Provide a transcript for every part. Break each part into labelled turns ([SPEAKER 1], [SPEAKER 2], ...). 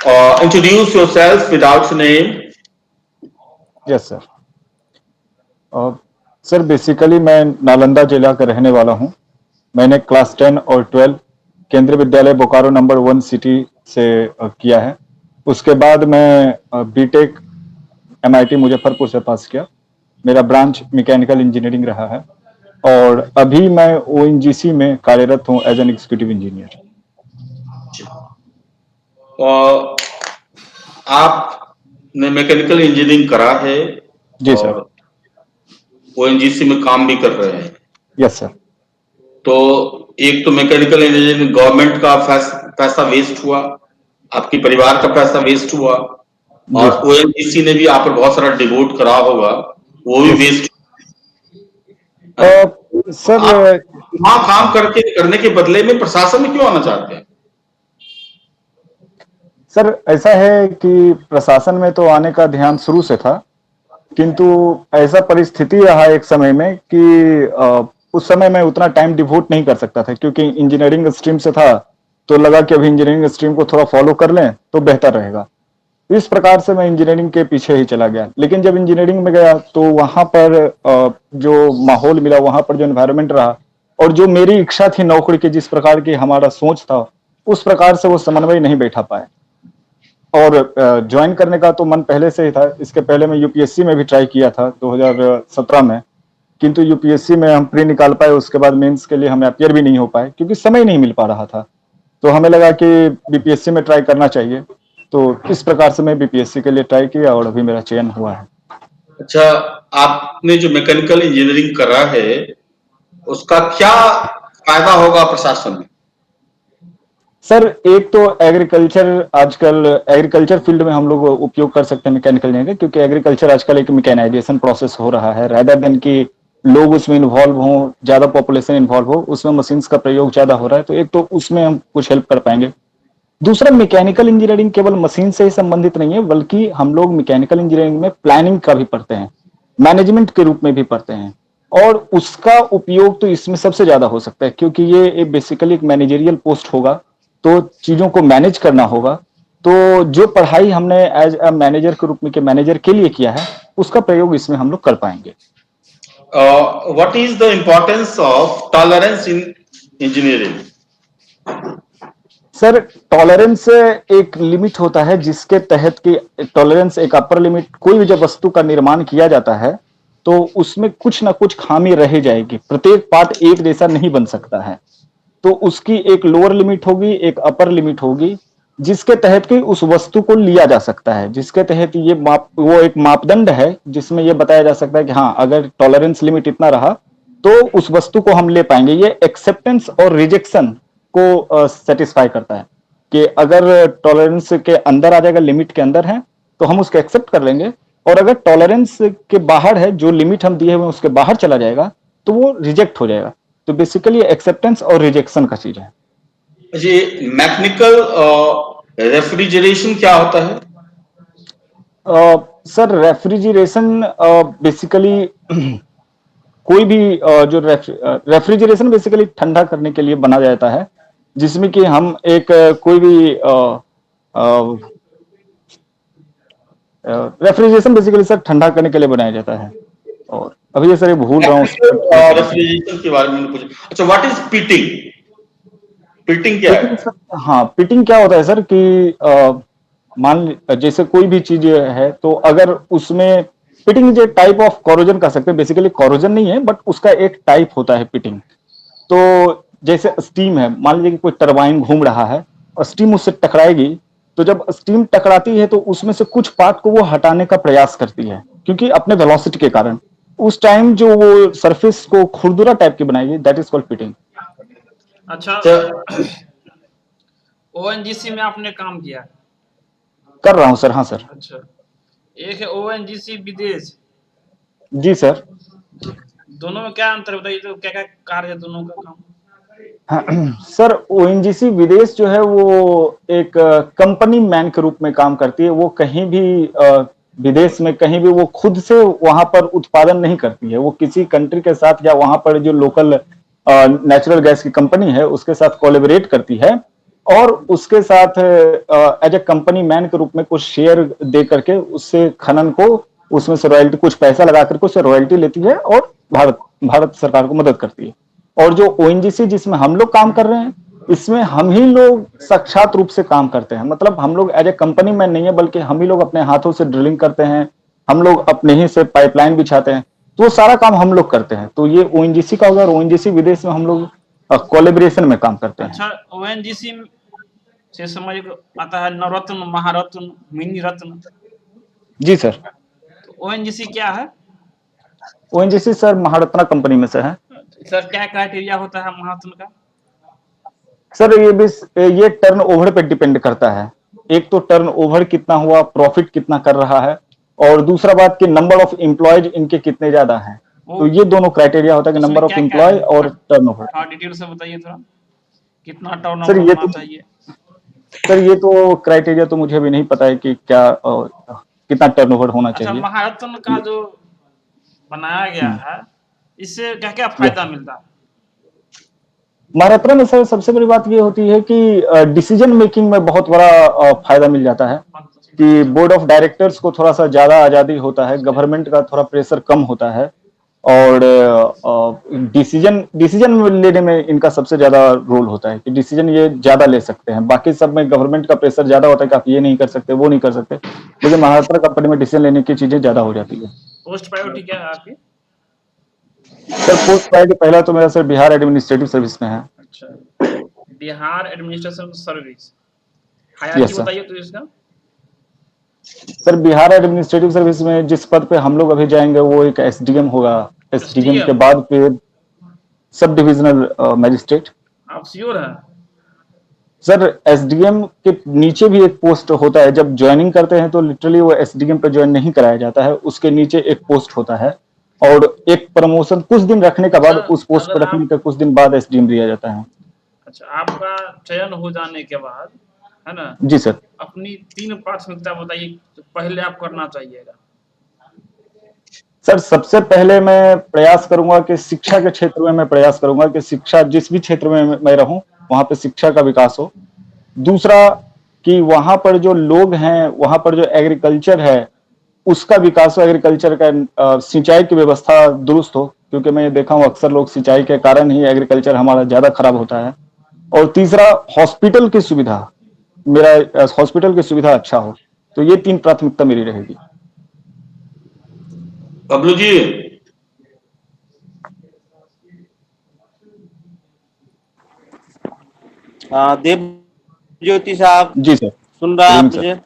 [SPEAKER 1] Introduce yourself without your name.
[SPEAKER 2] Yes sir. Sir basically मैं नालंदा जिला का रहने वाला हूँ। मैंने क्लास 10 और 12 केंद्रीय विद्यालय बोकारो नंबर 1 सिटी से किया है। उसके बाद मैं बीटेक MIT मुजफ्फरपुर से पास किया। मेरा ब्रांच मैकेनिकल इंजीनियरिंग रहा है और अभी मैं ONGC में कार्यरत हूँ एज एन एग्जीक्यूटिव इंजीनियर।
[SPEAKER 1] आपने मैकेनिकल इंजीनियरिंग करा है
[SPEAKER 2] जी सर।
[SPEAKER 1] और ONGC में काम भी कर रहे हैं।
[SPEAKER 2] Yes sir.
[SPEAKER 1] तो एक तो मैकेनिकल इंजीनियरिंग गवर्नमेंट का पैसा वेस्ट हुआ, आपके परिवार का पैसा वेस्ट हुआ,
[SPEAKER 2] जी
[SPEAKER 1] और
[SPEAKER 2] सर।
[SPEAKER 1] ONGC ने भी आप पर बहुत सारा डिवोट करा होगा, वो भी
[SPEAKER 2] जी
[SPEAKER 1] वेस्ट।
[SPEAKER 2] सर।
[SPEAKER 1] आप वहां काम करने के बदले में प्रशासन में क्यों आना चाहते हैं?
[SPEAKER 2] सर ऐसा है कि प्रशासन में तो आने का ध्यान शुरू से था, किंतु ऐसा परिस्थिति रहा एक समय में कि उस समय मैं उतना टाइम डिवोट नहीं कर सकता था, क्योंकि इंजीनियरिंग स्ट्रीम से था तो लगा कि अभी इंजीनियरिंग स्ट्रीम को थोड़ा फॉलो कर लें तो बेहतर रहेगा। इस प्रकार से मैं इंजीनियरिंग के पीछे ही चला गया। लेकिन जब इंजीनियरिंग में गया तो वहां पर जो माहौल मिला, वहां पर जो एनवायरनमेंट रहा और जो मेरी इच्छा थी नौकरी की, जिस प्रकार की हमारा सोच था, उस प्रकार से वो समन्वय नहीं बैठा पाए। और ज्वाइन करने का तो मन पहले से ही था। इसके पहले मैं यूपीएससी में भी ट्राई किया था 2017 में, किंतु यूपीएससी में हम प्री निकाल पाए, उसके बाद मेंस के लिए हम अपियर भी नहीं हो पाए क्योंकि समय नहीं मिल पा रहा था। तो हमें लगा कि बीपीएससी में ट्राई करना चाहिए, तो इस प्रकार से मैं बीपीएससी के लिए ट्राई किया और अभी मेरा चयन हुआ है।
[SPEAKER 1] अच्छा, आपने जो मैकेनिकल इंजीनियरिंग करा है उसका क्या फायदा होगा प्रशासन में?
[SPEAKER 2] सर एक तो एग्रीकल्चर, आजकल एग्रीकल्चर फील्ड में हम लोग उपयोग कर सकते हैं मैकेनिकल इंजीनियरिंग, क्योंकि एग्रीकल्चर आजकल एक मैकेनाइजेशन प्रोसेस हो रहा है। रादर देन कि लोग उसमें इन्वॉल्व हों, ज्यादा पॉपुलेशन इन्वॉल्व हो, उसमें मशीन्स का प्रयोग ज्यादा हो रहा है, तो एक तो उसमें हम कुछ हेल्प कर पाएंगे। दूसरा, मैकेनिकल इंजीनियरिंग केवल मशीन से ही संबंधित नहीं है, बल्कि हम लोग मैकेनिकल इंजीनियरिंग में प्लानिंग का भी पढ़ते हैं, मैनेजमेंट के रूप में भी पढ़ते हैं, और उसका उपयोग तो इसमें सबसे ज्यादा हो सकता है, क्योंकि ये बेसिकली एक मैनेजरियल पोस्ट होगा, तो चीजों को मैनेज करना होगा। तो जो पढ़ाई हमने एज अ मैनेजर के रूप में के मैनेजर के लिए किया है, उसका प्रयोग इसमें हम लोग कर पाएंगे।
[SPEAKER 1] What is the importance of tolerance in engineering?
[SPEAKER 2] Sir tolerance एक लिमिट होता है जिसके तहत की टॉलरेंस एक अपर लिमिट, कोई भी जब वस्तु का निर्माण किया जाता है तो उसमें कुछ ना कुछ खामी रह जाएगी, प्रत्येक पार्ट एक जैसा नहीं बन सकता है। तो उसकी एक लोअर लिमिट होगी, एक अपर लिमिट होगी, जिसके तहत कि उस वस्तु को लिया जा सकता है, जिसके तहत ये वो एक मापदंड है जिसमें ये बताया जा सकता है कि हाँ, अगर टॉलरेंस लिमिट इतना रहा तो उस वस्तु को हम ले पाएंगे। ये एक्सेप्टेंस और रिजेक्शन को सेटिस्फाई करता है कि अगर टॉलरेंस के अंदर आ जाएगा, लिमिट के अंदर है, तो हम उसको एक्सेप्ट कर लेंगे, और अगर टॉलरेंस के बाहर है, जो लिमिट हम दिए हुए उसके बाहर चला जाएगा, तो वो रिजेक्ट हो जाएगा। तो बेसिकली एक्सेप्टेंस और रिजेक्शन का चीज है।
[SPEAKER 1] ये मैकेनिकल रेफ्रिजरेशन क्या होता है?
[SPEAKER 2] सर रेफ्रिजरेशन बेसिकली कोई भी जो रेफ्रिजरेशन बेसिकली ठंडा करने के लिए बना जाता है, जिसमें कि हम एक कोई भी रेफ्रिजरेशन बेसिकली सर ठंडा करने के लिए बनाया जाता है। और अभी ये सर ये भूल रहा हूँ
[SPEAKER 1] रेफ्रिजरेशन के बारे में कुछ। अच्छा, व्हाट इज पीटिंग? पीटिंग क्या
[SPEAKER 2] पिटिंग
[SPEAKER 1] है?
[SPEAKER 2] सर, हाँ पिटिंग क्या होता है सर कि मान जैसे कोई भी चीज है, तो अगर उसमें पिटिंग जो टाइप ऑफ कोरोजन कह सकते हैं, बेसिकली कोरोजन नहीं है बट उसका एक टाइप होता है पिटिंग। तो जैसे स्टीम है, मान लीजिए कि कोई टरबाइन घूम रहा है और स्टीम उससे टकराएगी, तो जब स्टीम टकराती है तो उसमें से कुछ पार्ट को वो हटाने का प्रयास करती है, क्योंकि अपने वेलोसिटी के कारण उस टाइम जो वो सरफेस को खुरदुरा टाइप की बनाएगी, दैट इज कॉल्ड पिटिंग।
[SPEAKER 3] अच्छा, ओएनजीसी में आपने काम किया?
[SPEAKER 2] कर रहा हूँ सर। हाँ सर।
[SPEAKER 3] अच्छा, एक है ओएनजीसी विदेश।
[SPEAKER 2] जी सर।
[SPEAKER 3] दोनों में क्या अंतर बताइए, तो क्या क्या कार्य है दोनों का काम?
[SPEAKER 2] सर ओएनजीसी विदेश जो है वो एक कंपनी मैन के रूप में काम करती है। वो कहीं भी विदेश में कहीं भी वो खुद से वहां पर उत्पादन नहीं करती है, वो किसी कंट्री के साथ या वहां पर जो लोकल नेचुरल गैस की कंपनी है उसके साथ कोलैबोरेट करती है, और उसके साथ एज ए कंपनी मैन के रूप में कुछ शेयर दे करके उससे खनन को उसमें से रॉयल्टी कुछ पैसा लगा करके उससे रॉयल्टी लेती है और भारत सरकार को मदद करती है। और जो ओएनजीसी जिसमें हम लोग काम कर रहे हैं, इसमें हम ही लोग साक्षात रूप से काम करते हैं। मतलब हम लोग एज ए कंपनी मैन नहीं है, बल्कि हम ही लोग अपने हाथों से ड्रिलिंग करते हैं, हम लोग अपने ही से पाइपलाइन बिछाते हैं, तो वो सारा काम हम लोग करते हैं। तो ये ओएनजीसी का होगा, और ओएनजीसी विदेश में हम लोग कोलेबरेशन में काम करते हैं।
[SPEAKER 3] अच्छा, ओएनजीसी से समझ आता है नवरत्न, महारत्न, मिनी रत्न।
[SPEAKER 2] जी सर।
[SPEAKER 3] तो ओएनजीसी क्या है?
[SPEAKER 2] ओएनजीसी सर महारत्ना कंपनी में से है।
[SPEAKER 3] सर क्या क्राइटेरिया होता है महारत्न का?
[SPEAKER 2] सर ये टर्न ओवर पे डिपेंड करता है। एक तो टर्न ओवर कितना हुआ, प्रॉफिट कितना कर रहा है, और दूसरा बात कि नंबर ऑफ एम्प्लॉयज इनके कितने ज्यादा हैं। तो ये दोनों क्राइटेरिया होता है कि नंबर ऑफ एम्प्लॉय और टर्नओवर।
[SPEAKER 3] हाँ, डिटेल से बताइए थोड़ा, कितना
[SPEAKER 2] सर
[SPEAKER 3] टर्नओवर
[SPEAKER 2] ये
[SPEAKER 3] होना
[SPEAKER 2] तो
[SPEAKER 3] चाहिए?
[SPEAKER 2] सर ये तो क्राइटेरिया तो मुझे भी नहीं पता है कि क्या कितना टर्नओवर होना
[SPEAKER 3] अच्छा,
[SPEAKER 2] चाहिए।
[SPEAKER 3] महारत्न का जो बनाया गया है, इससे क्या क्या फायदा मिलता है?
[SPEAKER 2] महारत्ना में सर सबसे बड़ी बात ये होती है कि डिसीजन मेकिंग में बहुत बड़ा फायदा मिल जाता है कि बोर्ड ऑफ डायरेक्टर्स को थोड़ा सा ज्यादा आजादी होता है, गवर्नमेंट का थोड़ा प्रेशर कम होता है, और डिसीजन लेने में इनका सबसे ज्यादा रोल होता है कि डिसीजन ये ज्यादा ले सकते हैं। बाकी सब में गवर्नमेंट का प्रेशर ज्यादा होता है कि आप ये नहीं कर सकते, वो नहीं कर सकते, लेकिन महारत्ना कंपनी में डिसीजन लेने की चीजें ज्यादा हो जाती है।
[SPEAKER 3] पोस्ट प्रायोरिटी क्या है आपकी?
[SPEAKER 2] सर पोस्ट प्रायोरिटी पहला तो मेरा सर बिहार एडमिनिस्ट्रेटिव सर्विस में है।
[SPEAKER 3] अच्छा, Bihar administration service.
[SPEAKER 2] Yes
[SPEAKER 3] hierarchy
[SPEAKER 2] sir.
[SPEAKER 3] बताइए तो इसका।
[SPEAKER 2] सर बिहार एडमिनिस्ट्रेटिव सर्विस में जिस पद पे हम लोग अभी जाएंगे वो एक एसडीएम होगा। एसडीएम के
[SPEAKER 3] SDM?
[SPEAKER 2] बाद फिर सब डिविजनल मजिस्ट्रेट।
[SPEAKER 3] आप श्योर हैं?
[SPEAKER 2] सर एसडीएम के नीचे भी एक पोस्ट होता है। जब ज्वाइनिंग करते हैं तो लिटरली वो एसडीएम पे ज्वाइन नहीं कराया जाता है, उसके नीचे एक पोस्ट होता है, और एक प्रमोशन कुछ दिन रखने के बाद उस पोस्ट
[SPEAKER 3] अगर
[SPEAKER 2] पर रखने
[SPEAKER 3] आप
[SPEAKER 2] के कुछ दिन बाद एसडीएम दिया जाता है।
[SPEAKER 3] अच्छा, आपका चयन हो जाने के बाद, है ना,
[SPEAKER 2] जी सर।
[SPEAKER 3] अपनी 3 प्राथमिकता बताइए जो पहले आप करना चाहिएगा।
[SPEAKER 2] सर सबसे पहले मैं प्रयास करूंगा कि शिक्षा के क्षेत्र में मैं प्रयास करूंगा कि शिक्षा जिस भी क्षेत्र में मैं रहूं वहां पे शिक्षा का विकास हो। दूसरा कि वहां पर जो लोग हैं, वहां पर जो एग्रीकल्चर है उसका विकास हो, एग्रीकल्चर का सिंचाई की व्यवस्था दुरुस्त हो, क्योंकि मैं ये देखा हूं अक्सर लोग सिंचाई के कारण ही एग्रीकल्चर हमारा ज्यादा खराब होता है। और तीसरा हॉस्पिटल की सुविधा, मेरा हॉस्पिटल की सुविधा अच्छा हो। तो ये 3 प्राथमिकता मेरी रहेगी।
[SPEAKER 1] बबलू जी,
[SPEAKER 4] देव ज्योति साहब,
[SPEAKER 2] जी सर।
[SPEAKER 4] सुन रहा है आप
[SPEAKER 2] सर।
[SPEAKER 4] मुझे?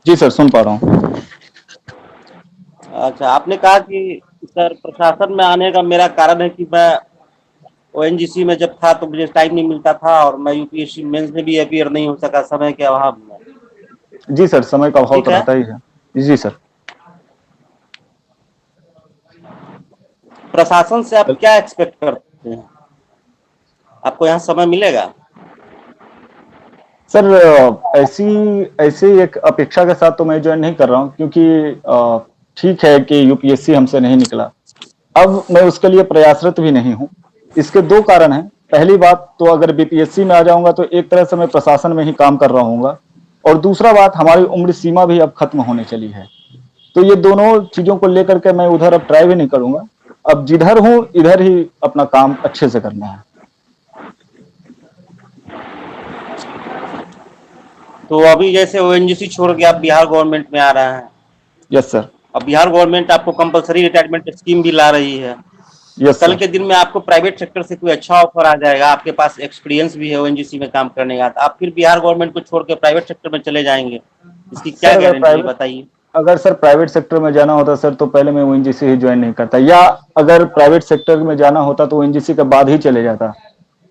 [SPEAKER 2] जी सर सुन पा रहा हूँ।
[SPEAKER 4] अच्छा, आपने कहा कि सर प्रशासन में आने का मेरा कारण है कि मैं ओएनजीसी में जब था तो मुझे टाइम नहीं मिलता था, और मैं यूपीएससी मेंस में भी अपीयर नहीं हो सका समय के अभाव में।
[SPEAKER 2] जी सर समय का अभाव
[SPEAKER 4] ठीक
[SPEAKER 2] तो
[SPEAKER 4] है।
[SPEAKER 2] रहता ही है। जी सर।
[SPEAKER 4] प्रशासन से आप क्या एक्सपेक्ट करते हैं? आपको यहाँ समय मिलेगा?
[SPEAKER 2] सर ऐसी एक अपेक्षा के साथ तो मैं ज्वाइन नहीं कर रहा हूँ, क्योंकि ठीक है कि यूपीएससी हमसे नहीं निकला, अब मैं उसके लिए प्रयासरत भी नहीं हूँ। इसके 2 कारण हैं। पहली बात तो अगर बीपीएससी में आ जाऊंगा तो एक तरह से मैं प्रशासन में ही काम कर रहा हूँगा, और दूसरा बात हमारी उम्र सीमा भी अब खत्म होने चली है। तो ये दोनों चीजों को लेकर के मैं उधर अब ट्राई भी नहीं करूंगा। अब जिधर हूँ इधर ही अपना काम अच्छे से करना है।
[SPEAKER 4] तो अभी जैसे ओएनजीसी छोड़ के आप बिहार गवर्नमेंट में आ रहे हैं,
[SPEAKER 2] यस सर।
[SPEAKER 4] अब बिहार गवर्नमेंट आपको कंपलसरी रिटायरमेंट स्कीम भी ला रही है।
[SPEAKER 2] यस
[SPEAKER 4] कल
[SPEAKER 2] सर।
[SPEAKER 4] के दिन में आपको प्राइवेट सेक्टर से कोई अच्छा ऑफर आ जाएगा, आपके पास एक्सपीरियंस भी है ओएनजीसी में काम करने का, तो आप फिर बिहार गवर्नमेंट को छोड़ के प्राइवेट सेक्टर में चले जाएंगे, इसकी क्या
[SPEAKER 2] सर
[SPEAKER 4] गारंटी है बताइए?
[SPEAKER 2] अगर सर प्राइवेट सेक्टर में जाना होता सर तो पहले मैं ओएनजीसी ही ज्वाइन नहीं करता, या अगर प्राइवेट सेक्टर में जाना होता तो ओएनजीसी के बाद ही चले जाता।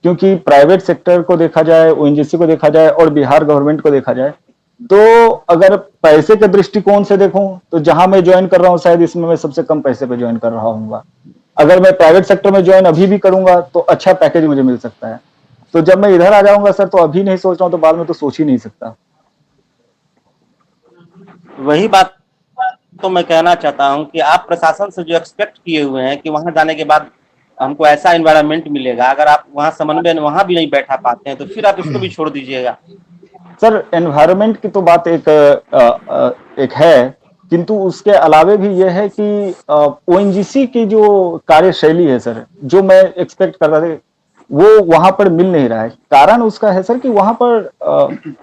[SPEAKER 2] क्योंकि प्राइवेट सेक्टर को देखा जाए, ओएनजीसी को देखा जाए और बिहार गवर्नमेंट को देखा जाए, तो अगर पैसे के दृष्टिकोण से देखूं तो जहां मैं ज्वाइन कर रहा हूं शायद इसमें मैं सबसे कम पैसे पे ज्वाइन कर रहा हूँ। अगर मैं प्राइवेट सेक्टर में ज्वाइन अभी भी करूंगा तो अच्छा पैकेज मुझे मिल सकता है। तो जब मैं इधर आ जाऊंगा सर तो अभी नहीं सोच रहा हूं तो बाद में तो सोच ही नहीं सकता।
[SPEAKER 4] वही बात तो मैं कहना चाहता हूं कि आप प्रशासन से जो एक्सपेक्ट किए हुए हैं कि वहां जाने के बाद हमको ऐसा एनवायरनमेंट मिलेगा। अगर आप वहाँ समन्वय वहाँ भी नहीं बैठा पाते हैं तो फिर आप इसको भी छोड़ दीजिएगा।
[SPEAKER 2] सर एनवायरनमेंट की तो बात एक है, किंतु उसके अलावे भी ये है कि ओएनजीसी की जो कार्यशैली है सर, जो मैं एक्सपेक्ट करता था वो वहां पर मिल नहीं रहा है। कारण उसका है सर कि वहां पर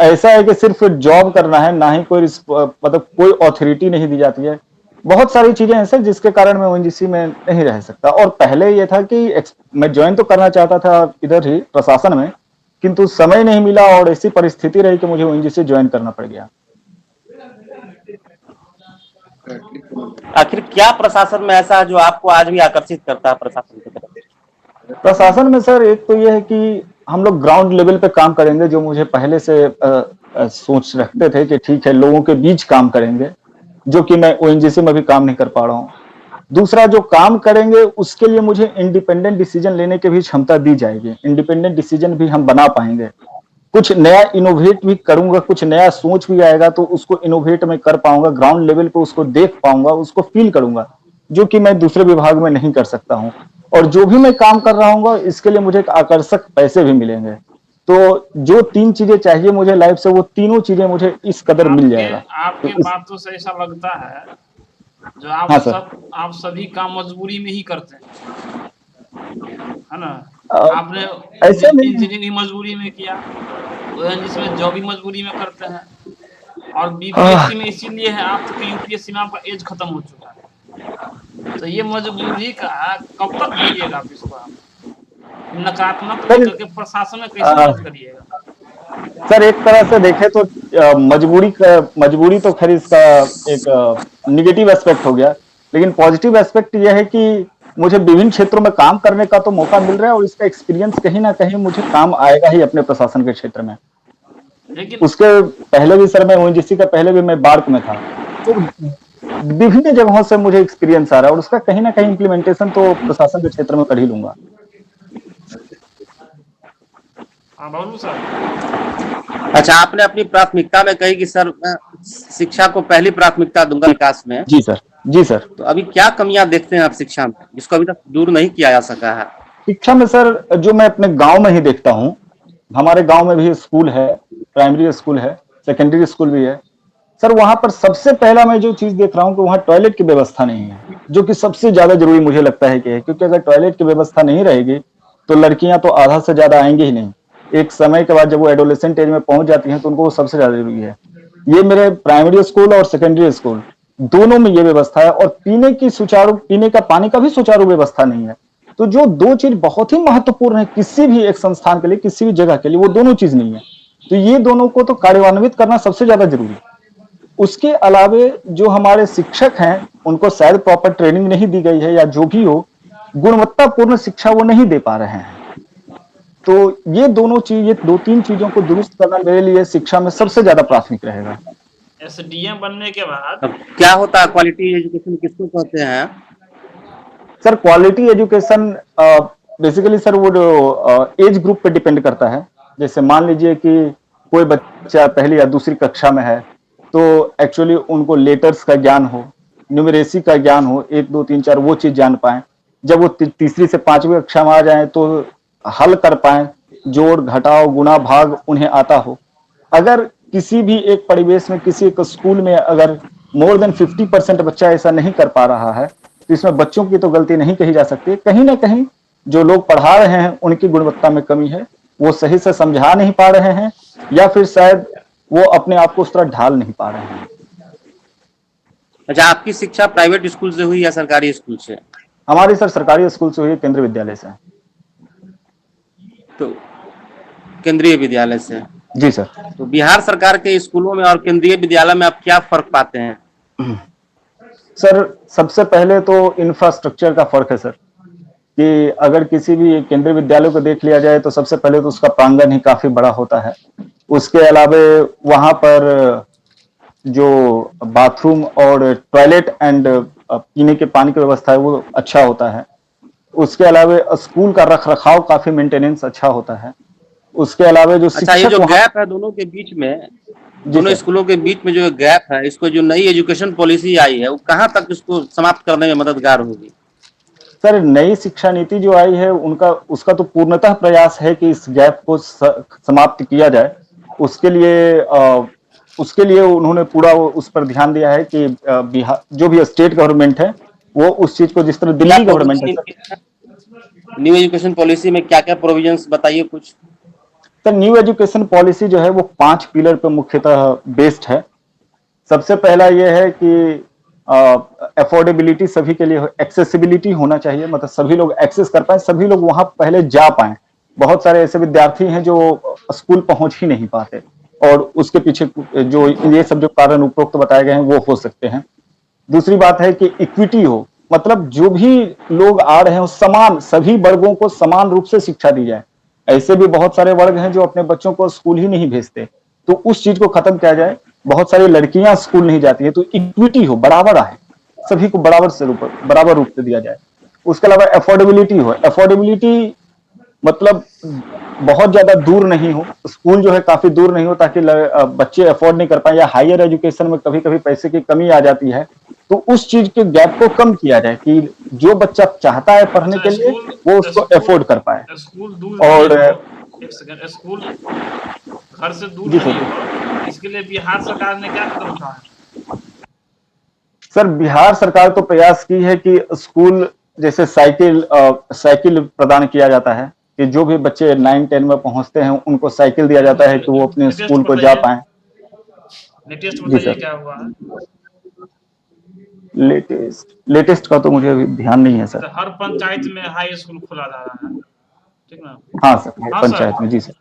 [SPEAKER 2] ऐसा है कि सिर्फ जॉब करना है, ना ही कोई मतलब कोई अथॉरिटी नहीं दी जाती है। बहुत सारी चीजें हैं सर जिसके कारण मैं ओएनजीसी में नहीं रह सकता। और पहले ये था कि मैं ज्वाइन तो करना चाहता था इधर ही प्रशासन में, किंतु समय नहीं मिला और ऐसी परिस्थिति रही कि मुझे ओएनजीसी ज्वाइन करना पड़ गया।
[SPEAKER 4] आखिर क्या प्रशासन में ऐसा है जो आपको आज भी आकर्षित करता है प्रशासन की तरफ?
[SPEAKER 2] प्रशासन में सर एक तो ये है कि हम लोग ग्राउंड लेवल पे काम करेंगे, जो मुझे पहले से सोच रखते थे कि ठीक है लोगों के बीच काम करेंगे, जो कि मैं ओएनजीसी में भी काम नहीं कर पा रहा हूँ। दूसरा, जो काम करेंगे उसके लिए मुझे इंडिपेंडेंट डिसीजन लेने की भी क्षमता दी जाएगी। इंडिपेंडेंट डिसीजन भी हम बना पाएंगे, कुछ नया इनोवेट भी करूंगा, कुछ नया सोच भी आएगा तो उसको इनोवेट में कर पाऊंगा, ग्राउंड लेवल पे उसको देख पाऊंगा, उसको फील करूंगा, जो कि मैं दूसरे विभाग में नहीं कर सकता हूं। और जो भी मैं काम कर रहा हूँ इसके लिए मुझे एक आकर्षक पैसे भी मिलेंगे। तो जो 3 चीजें चाहिए मुझे लाइफ से, वो तीनों चीजें मुझे इस कदर मिल जाएगा।
[SPEAKER 3] आपके
[SPEAKER 2] तो
[SPEAKER 3] बातों से ऐसा लगता है जो
[SPEAKER 2] हाँ सर,
[SPEAKER 3] आप सभी काम मजबूरी में ही करते हैं, है ना? आपने
[SPEAKER 2] ऐसा नहीं है।
[SPEAKER 3] इंजीनियरिंग मजबूरी में किया, जिसमें जॉब भी मजबूरी में करते हैं, और
[SPEAKER 2] आह,
[SPEAKER 3] बीपीएससी में इसीलिए है आप तो यूपीएससी में आपका एज खत्म हो चुका है। तो ये मजबूरी का कब तक झेलिएगा आप इसको? आप नकारात्मक
[SPEAKER 2] सर,
[SPEAKER 3] लेकर के प्रशासन में कैसे मदद करिएगा?
[SPEAKER 2] सर एक तरह से देखें तो मजबूरी तो खैर इसका एक निगेटिव एस्पेक्ट हो गया, लेकिन पॉजिटिव एस्पेक्ट यह है कि मुझे विभिन्न क्षेत्रों में काम करने का तो मौका मिल रहा है और इसका एक्सपीरियंस कहीं ना कहीं मुझे काम आएगा ही अपने प्रशासन के क्षेत्र में।
[SPEAKER 3] लेकिन
[SPEAKER 2] उसके पहले भी सर मैं ओएनजीसी का पहले भी मैं बार्क में था, तो विभिन्न जगहों से मुझे एक्सपीरियंस आ रहा है और उसका कहीं ना कहीं इम्प्लीमेंटेशन तो प्रशासन के क्षेत्र में कर ही लूंगा।
[SPEAKER 3] हाँ बाबू सर,
[SPEAKER 4] अच्छा, आपने अपनी प्राथमिकता में कही कि सर मैं शिक्षा को पहली प्राथमिकता दूंगा विकास में।
[SPEAKER 2] जी सर, जी सर।
[SPEAKER 4] तो अभी क्या कमियां देखते हैं आप शिक्षा में जिसको अभी तक दूर नहीं किया जा सका है?
[SPEAKER 2] शिक्षा में सर जो मैं अपने गांव में ही देखता हूँ, हमारे गांव में भी स्कूल है, प्राइमरी स्कूल है, सेकेंडरी स्कूल भी है सर। वहां पर सबसे पहला मैं जो चीज देख रहा हूँ कि वहां टॉयलेट की व्यवस्था नहीं है, जो कि सबसे ज्यादा जरूरी मुझे लगता है कि है, क्योंकि अगर टॉयलेट की व्यवस्था नहीं रहेगी तो लड़कियां तो आधा से ज्यादा आएंगी ही नहीं। एक समय के बाद जब वो एडोलेसेंट एज में पहुंच जाती हैं तो उनको वो सबसे ज्यादा जरूरी है। ये मेरे प्राइमरी स्कूल और सेकेंडरी स्कूल दोनों में ये व्यवस्था है। और पीने का पानी का भी सुचारू व्यवस्था नहीं है। तो जो 2 चीज बहुत ही महत्वपूर्ण है किसी भी एक संस्थान के लिए, किसी भी जगह के लिए, वो दोनों चीज नहीं है। तो ये दोनों को तो कार्यान्वित करना सबसे ज्यादा जरूरी है। उसके अलावे जो हमारे शिक्षक हैं उनको शायद प्रॉपर ट्रेनिंग नहीं दी गई है, या जो भी हो, गुणवत्तापूर्ण शिक्षा वो नहीं दे पा रहे हैं। तो ये 2-3 चीजों को दुरुस्त करना मेरे लिए शिक्षा में सबसे ज्यादा प्राथमिक रहेगा।
[SPEAKER 3] एसडीएम बनने के बाद
[SPEAKER 4] अब क्या होता है क्वालिटी एजुकेशन, किसको कहते हैं?
[SPEAKER 2] Sir quality education basically sir वो एज ग्रुप पे डिपेंड करता है। जैसे मान लीजिए कि कोई बच्चा पहली या दूसरी कक्षा में है, तो एक्चुअली उनको लेटर्स का ज्ञान हो, न्यूमरेसी का ज्ञान हो, 1 2 3 4 वो चीज जान पाए। जब वो तीसरी से 5वीं कक्षा में आ जाए तो हल कर पाए, जोड़ घटाव गुणा भाग उन्हें आता हो। अगर किसी भी एक परिवेश में, किसी एक स्कूल में अगर मोर देन 50% बच्चा ऐसा नहीं कर पा रहा है, तो इसमें बच्चों की तो गलती नहीं कही जा सकती। कहीं ना कहीं जो लोग पढ़ा रहे हैं उनकी गुणवत्ता में कमी है, वो सही से समझा नहीं पा रहे हैं, या फिर शायद वो अपने आप को उस तरह ढाल नहीं पा रहे हैं।
[SPEAKER 4] अच्छा, आपकी शिक्षा प्राइवेट स्कूल से हुई या सरकारी स्कूल से?
[SPEAKER 2] हमारी सर सरकारी स्कूल से हुई, केंद्रीय विद्यालय से।
[SPEAKER 4] तो केंद्रीय विद्यालय से।
[SPEAKER 2] जी सर।
[SPEAKER 4] तो बिहार सरकार के स्कूलों में और केंद्रीय विद्यालय में आप क्या फर्क पाते हैं?
[SPEAKER 2] सर सबसे पहले तो इंफ्रास्ट्रक्चर का फर्क है सर, कि अगर किसी भी केंद्रीय विद्यालय को देख लिया जाए तो सबसे पहले तो उसका प्रांगण ही काफी बड़ा होता है। उसके अलावे वहां पर जो बाथरूम और टॉयलेट एंड पीने के पानी की व्यवस्था है वो अच्छा होता है। उसके अलावे स्कूल का रख रखाव काफी मेंटेनेंस अच्छा होता है। उसके अलावे जो
[SPEAKER 4] अच्छा, ये जो गैप है दोनों के बीच में, दोनों स्कूलों के बीच में जो गैप है, इसको जो नई एजुकेशन पॉलिसी आई है वो कहाँ तक इसको समाप्त करने में मददगार होगी?
[SPEAKER 2] सर नई शिक्षा नीति जो आई है उनका उसका तो पूर्णतः प्रयास है कि इस गैप को समाप्त किया जाए। उसके लिए उन्होंने पूरा उस पर ध्यान दिया है कि बिहार जो भी स्टेट गवर्नमेंट है वो उस चीज को, जिस तरह
[SPEAKER 4] क्या
[SPEAKER 2] दिल्ली गवर्नमेंट है सर,
[SPEAKER 4] न्यू एजुकेशन पॉलिसी में क्या क्या प्रोविजंस बताइए कुछ।
[SPEAKER 2] सर न्यू एजुकेशन पॉलिसी जो है वो 5 पिलर पर मुख्यतः बेस्ड है। सबसे पहला ये है कि अफोर्डेबिलिटी सभी के लिए, एक्सेसिबिलिटी होना चाहिए, मतलब सभी लोग एक्सेस कर पाए, सभी लोग वहां पहले जा पाए। बहुत सारे ऐसे विद्यार्थी हैं जो स्कूल पहुंच ही नहीं पाते और उसके पीछे जो ये सब जो कारण उपरोक्त बताए गए हैं वो हो सकते हैं। दूसरी बात है कि इक्विटी हो, मतलब जो भी लोग आ रहे हैं समान, सभी वर्गों को समान रूप से शिक्षा दी जाए। ऐसे भी बहुत सारे वर्ग हैं जो अपने बच्चों को स्कूल ही नहीं भेजते, तो उस चीज को खत्म किया जाए। बहुत सारी लड़कियां स्कूल नहीं जाती है, तो इक्विटी हो, बराबर आए, सभी को बराबर रूप से दिया जाए। उसके अलावा अफोर्डेबिलिटी हो, अफोर्डेबिलिटी मतलब बहुत ज्यादा दूर नहीं हो, स्कूल जो है काफी दूर नहीं हो ताकि बच्चे अफोर्ड नहीं कर पाए, या हायर एजुकेशन में कभी कभी पैसे की कमी आ जाती है, तो उस चीज के गैप को कम किया जाए कि जो बच्चा चाहता है पढ़ने के लिए वो उसको अफोर्ड कर पाए।
[SPEAKER 3] स्कूल दूर
[SPEAKER 2] और
[SPEAKER 3] नहीं हो, एक सेकंड, स्कूल घर से दूर
[SPEAKER 2] जी
[SPEAKER 3] नहीं
[SPEAKER 2] सर,
[SPEAKER 3] हो, इसके लिए बिहार सरकार ने क्या कदम उठाया?
[SPEAKER 2] सर बिहार सरकार तो प्रयास की है कि स्कूल जैसे साइकिल प्रदान किया जाता है कि जो भी बच्चे 9-10 में पहुंचते हैं उनको साइकिल दिया जाता है कि वो अपने
[SPEAKER 3] लेटेस्ट
[SPEAKER 2] स्कूल को जा पाए।
[SPEAKER 3] लेटेस्ट
[SPEAKER 2] जी
[SPEAKER 3] बताइए
[SPEAKER 2] सर,
[SPEAKER 3] क्या हुआ है?
[SPEAKER 2] लेटेस्ट का तो मुझे अभी ध्यान नहीं है
[SPEAKER 3] तो
[SPEAKER 2] सर।
[SPEAKER 3] हर पंचायत में हाई स्कूल खोला जा रहा है, ठीक ना?
[SPEAKER 2] हाँ सर,
[SPEAKER 3] हाँ
[SPEAKER 2] पंचायत
[SPEAKER 3] सर,
[SPEAKER 2] में, जी सर।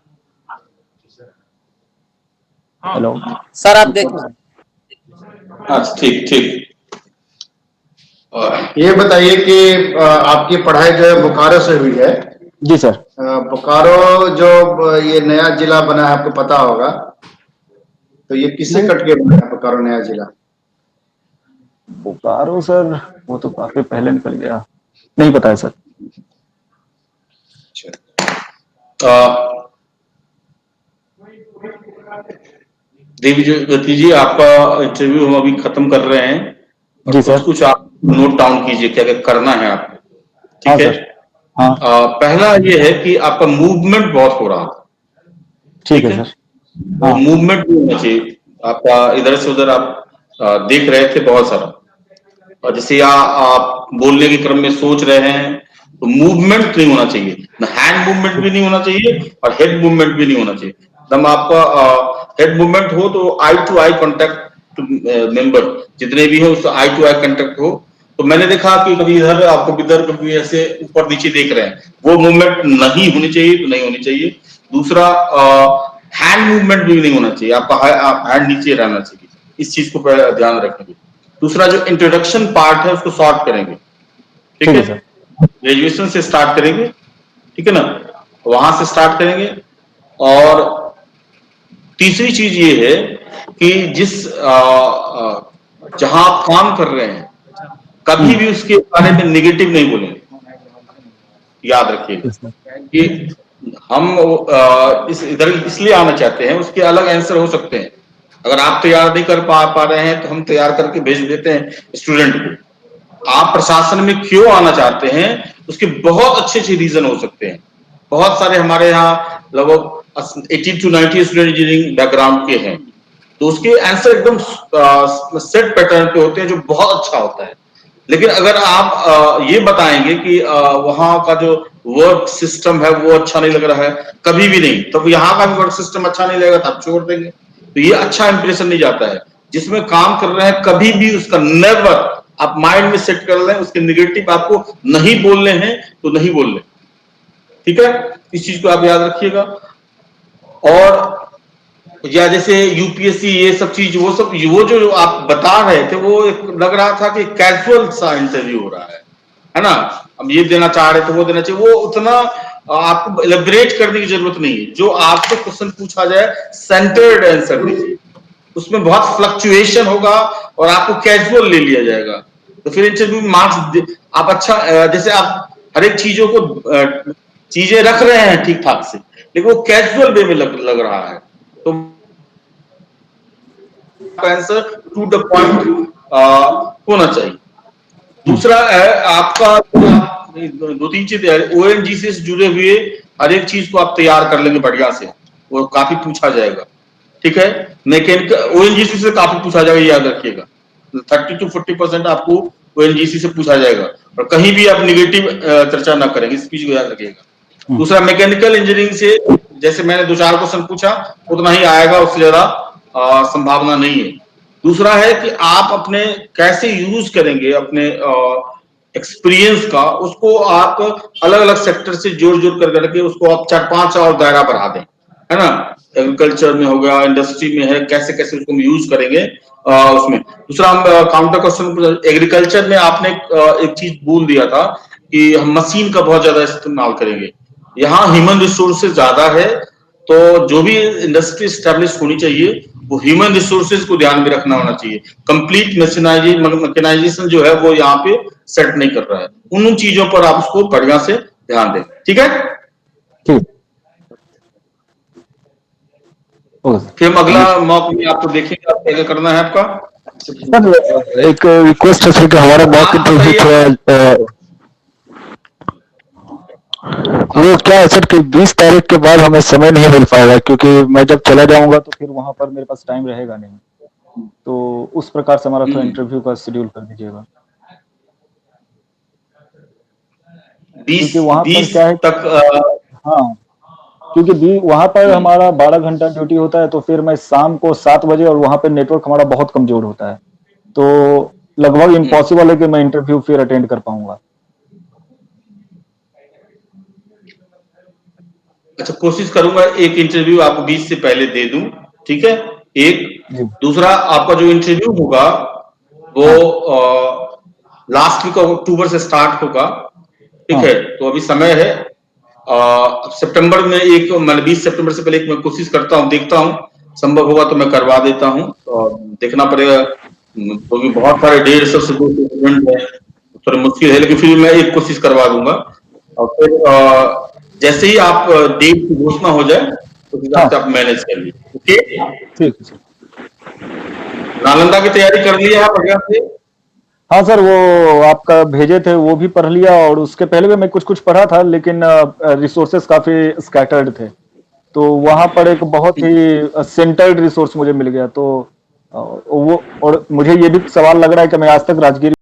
[SPEAKER 3] हाँ
[SPEAKER 2] हेलो
[SPEAKER 4] सर आप देखो।
[SPEAKER 1] अच्छा, ठीक ठीक।
[SPEAKER 5] ये बताइए कि आपकी पढ़ाई जो है बोकारो से हुई है।
[SPEAKER 2] जी सर।
[SPEAKER 5] बोकारो जो ये नया जिला बना है आपको पता होगा, तो ये किससे
[SPEAKER 2] नहीं,
[SPEAKER 5] कट के बना है बोकारो नया जिला?
[SPEAKER 2] बोकारो सर वो तो काफी पहले निकल गया, नहीं पता है सर।
[SPEAKER 1] देवी जी, आपका इंटरव्यू हम अभी खत्म कर रहे हैं और
[SPEAKER 2] जी
[SPEAKER 1] कुछ
[SPEAKER 2] सर।
[SPEAKER 1] कुछ आप नोट डाउन कीजिए क्या क्या करना है आपको,
[SPEAKER 2] हाँ
[SPEAKER 1] ठीक है?
[SPEAKER 2] सर। हाँ
[SPEAKER 1] पहला ये है कि आपका मूवमेंट बहुत हो रहा था,
[SPEAKER 2] ठीक
[SPEAKER 1] ठीक
[SPEAKER 2] है
[SPEAKER 1] है?
[SPEAKER 2] सर।
[SPEAKER 1] वो
[SPEAKER 2] हाँ
[SPEAKER 1] मूवमेंट भी होना चाहिए आपका, इधर से उधर आप देख रहे थे बहुत सारा, और जैसे आप बोलने के क्रम में सोच रहे हैं तो मूवमेंट नहीं होना चाहिए, ना हैंड मूवमेंट भी नहीं होना चाहिए और हेड मूवमेंट भी नहीं होना चाहिए। एकदम आपका हेड मूवमेंट हो तो आई टू आई कांटेक्ट मेंबर जितने भी हैं उससे आई टू आई कांटेक्ट हो। तो मैंने देखा कि कभी इधर कभी ऐसे ऊपर नीचे देख रहे हैं, वो मूवमेंट नहीं होनी चाहिए, तो नहीं होनी चाहिए। दूसरा, हैंड मूवमेंट भी नहीं होना चाहिए, आपका हैंड नीचे रहना चाहिए, इस चीज को ध्यान रखेंगे। दूसरा, जो इंट्रोडक्शन पार्ट है उसको शॉर्ट करेंगे, ठीक
[SPEAKER 2] ठीक
[SPEAKER 1] है?
[SPEAKER 2] है सर।
[SPEAKER 1] ग्रेजुएशन से स्टार्ट करेंगे, ठीक है ना? वहां से स्टार्ट करेंगे। और तीसरी चीज ये है कि जहां आप काम कर रहे हैं कभी भी उसके बारे में नेगेटिव नहीं बोलेंगे, याद रखिएगा
[SPEAKER 2] ठीक सर।
[SPEAKER 1] कि हम इस इधर इसलिए आना चाहते हैं, उसके अलग आंसर हो सकते हैं। अगर आप तैयार नहीं कर पा रहे हैं तो हम तैयार करके भेज देते हैं स्टूडेंट को। आप प्रशासन में क्यों आना चाहते हैं उसके बहुत अच्छे अच्छे रीजन हो सकते हैं। बहुत सारे हमारे यहाँ लगभग 80 to 90 स्टूडेंट इंजीनियरिंग बैकग्राउंड के हैं, तो उसके आंसर एकदम सेट पैटर्न पे होते हैं जो बहुत अच्छा होता है। लेकिन अगर आप ये बताएंगे कि वहां का जो वर्क सिस्टम है वो अच्छा नहीं लग रहा है, कभी भी नहीं, तो यहाँ का भी वर्क सिस्टम अच्छा नहीं लगेगा तो आप छोड़ देंगे, तो ये अच्छा इंप्रेशन नहीं जाता है। जिसमें काम कर रहे हैं कभी भी उसका नेवर आप माइंड में सेट कर लें, उसके नेगेटिव आपको नहीं बोलने हैं तो नहीं बोल लें, ठीक है? इस चीज को आप याद रखिएगा। और या जैसे यूपीएससी ये सब चीज, वो जो आप बता रहे थे वो लग रहा था कि कैजुअल सा इंटरव्यू हो रहा है ना? हम ये देना चाह रहे थे वो देना चाहिए, वो उतना आपको एलेबरेट करने की जरूरत नहीं है। जो आपसे क्वेश्चन पूछा जाए सेंटर्ड आंसर दीजिए, उसमें बहुत फ्लक्चुएशन होगा और आपको कैजुअल ले लिया जाएगा, तो फिर इंटरव्यू में मार्क्स आप अच्छा, जैसे आप हर एक चीजों को चीजें रख रहे हैं ठीक ठाक से, लेकिन वो कैजुअल वे में लग रहा है, तो आंसर टू द पॉइंट होना चाहिए। दूसरा है आपका दो तीन चीज ओएनजीसी से जुड़े हुए हर एक चीज को आप तैयार कर लेंगे बढ़िया से, वो काफी पूछा जाएगा, ठीक है। मैकेनिकल ओएनजीसी से काफी पूछा जाएगा, याद रखिएगा 30 to 40% आपको ओएनजीसी से पूछा जाएगा, और कहीं भी आप निगेटिव चर्चा ना करेंगे, इस चीज को याद रखिएगा। दूसरा, मैकेनिकल इंजीनियरिंग से जैसे मैंने 2-4 क्वेश्चन पूछा उतना ही आएगा, उससे ज्यादा संभावना नहीं है। दूसरा है कि आप अपने कैसे यूज करेंगे अपने एक्सपीरियंस का, उसको आप अलग अलग सेक्टर से जोड़ जोड़ कर करके उसको आप 4-5 और दायरा बढ़ा दें, है ना। एग्रीकल्चर में हो गया, इंडस्ट्री में है, कैसे कैसे उसको हम यूज करेंगे उसमें। दूसरा, हम काउंटर क्वेश्चन, एग्रीकल्चर में आपने एक चीज बोल दिया था कि हम मशीन का बहुत ज्यादा इस्तेमाल करेंगे, यहाँ ह्यूमन रिसोर्सेज ज्यादा है, तो जो भी इंडस्ट्री स्टैब्लिश होनी चाहिए वो ह्यूमन रिसोर्सेज को ध्यान में रखना होना चाहिए। कंप्लीट मैकेनाइजेशन जो है वो यहाँ पे सेट नहीं कर रहा है, उन चीजों पर आप उसको बढ़िया से ध्यान दें, ठीक है।
[SPEAKER 2] ठीक,
[SPEAKER 1] फिर हम अगला मॉक में आपको देखेंगे आप क्या करना है आपका।
[SPEAKER 2] सर एक रिक्वेस्ट है सर कि हमारा मॉक इंटरव्यू थोड़ा वो क्या है सर कि 20 तारीख के बाद हमें समय नहीं मिल पाएगा, क्योंकि मैं जब चला जाऊंगा तो फिर वहां पर मेरे पास टाइम रहेगा नहीं, तो उस प्रकार से हमारा थोड़ा इंटरव्यू का शेड्यूल कर दीजिएगा।
[SPEAKER 1] 20
[SPEAKER 2] क्योंकि वहां पर क्या है
[SPEAKER 1] तक
[SPEAKER 2] हाँ, क्योंकि वहां पर हमारा 12 घंटा ड्यूटी होता है, तो फिर मैं शाम को 7 बजे, और वहां पर नेटवर्क हमारा बहुत कमजोर होता है, तो लगभग इम्पॉसिबल है कि मैं इंटरव्यू फिर अटेंड कर पाऊंगा।
[SPEAKER 1] अच्छा, कोशिश करूंगा एक इंटरव्यू आपको 20 से पहले दे दूं, ठीक है। एक दूसरा, आपका जो इंटरव्यू होगा वो लास्ट वीक ऑफ अक्टूबर से स्टार्ट होगा, ठीक है। तो अभी समय है, सितंबर में एक, मैं 20 सितंबर से पहले एक मैं कोशिश करता हूँ, देखता हूँ संभव होगा तो मैं करवा देता हूँ, और देखना पड़ेगा क्योंकि बहुत सारे 150 से 200 स्टूडेंट है, थोड़ी मुश्किल है, लेकिन फिर मैं एक कोशिश करवा दूंगा। और फिर जैसे ही आप डेट की घोषणा हो जाए तो हिसाब से आप मैनेज कर लीजिए, ओके।
[SPEAKER 2] ठीक है।
[SPEAKER 1] नालंदा की तैयारी कर ली है आप बढ़िया से?
[SPEAKER 2] हाँ सर, वो आपका भेजे थे वो भी पढ़ लिया, और उसके पहले भी मैं कुछ कुछ पढ़ा था, लेकिन रिसोर्सेस काफी स्कैटर्ड थे, तो वहां पर एक बहुत ही सेंटर्ड रिसोर्स मुझे मिल गया, तो वो, और मुझे ये भी सवाल लग रहा है कि मैं आज तक राजगीर